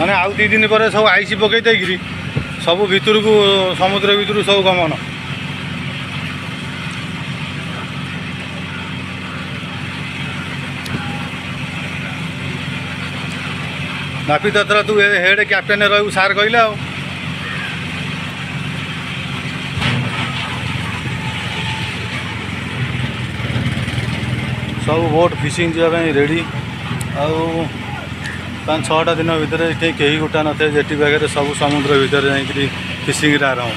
माने आउ 2 दिन पर सब आईसी पकई देकिरी सब भितर को समुद्र भितर सब गमन नापी तत्र तू हेड कैप्टेन रहू सार कहले आ सब बोट फिशिंग जाए रेडी आउ 5-6टा दिन भितर कहीं गोटा न थे जेटी पाखे सब समुद्र भितर जा फिशिंग आरंभ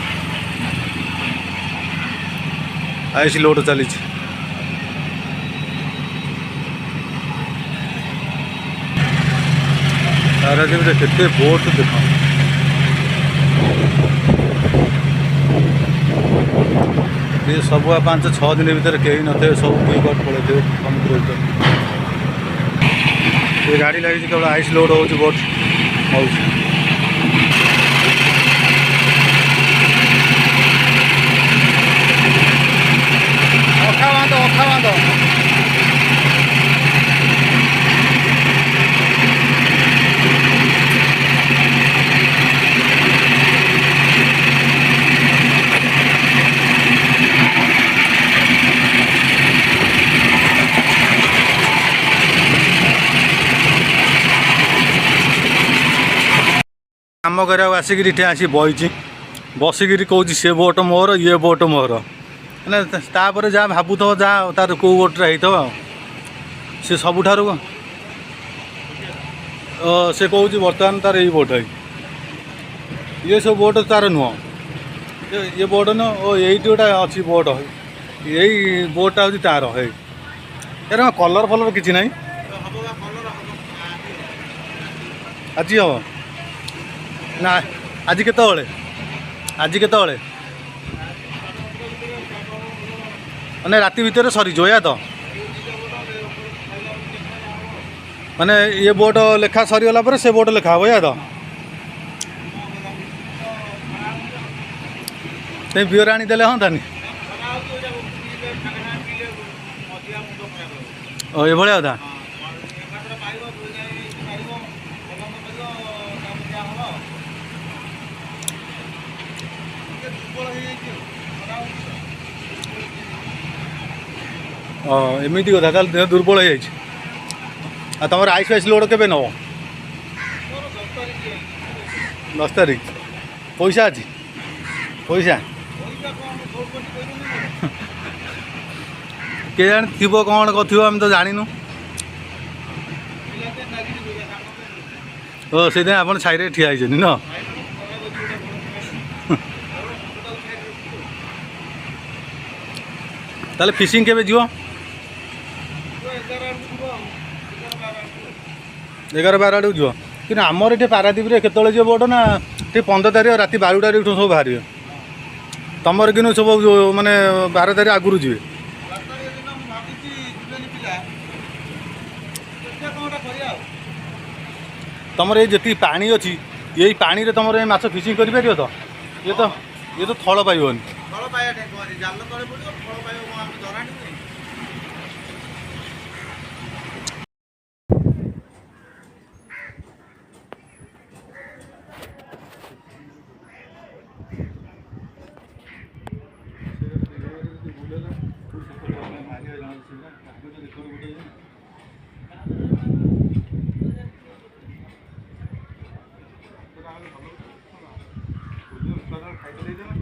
आईस लोड चली पारादीप केते बोट देख ये सब 5-6 दिन भीतर कहीं न थे सब बोट पड़े समुद्र भर ये गाड़ी लगी केवल आइस लोड हो बोट हो अखा बांध काम करा आसिक आसी बही बसिक कौच सी बोट मोर ये बोट मोर तापर जहाँ भावुथ जहाँ तार कौ बोट्रे हो सी सबुठ से कौच बर्तमान तार यही बोट है ये सब बोट तार नुह ये बोट न ये गोटा अच्छी बोट यही बोटा हूँ तार है यार कलर फलर किसी ना आज हम ना आज केत माने राति भितर सरी जोया तो माने ये बोट लेखा सरीगला पर से बोट लेखा हम या तो बियर आनीदे हाँ तानी ये भाया था एमती कथा देह दुर्बल हो तुम आइस फाइस लोड के नब 10 तारीख पैसा अच्छी पैसा के जान थी कौन कर आम तो जानू से आप छाई ठिया न ताले फिशिंग के जीव 11-12 आड़ जीव कि आमर ये पारादीप केतले जो बोट ना ये 15 तारीख राति 12टार सब बाहर तुमर कि सब माने 12 तारीख आगुरी जी तुमर ये पानी अच्छी यही पानी रे तुम माछ फिशिंग कर ये तो थल पाइबनी खाई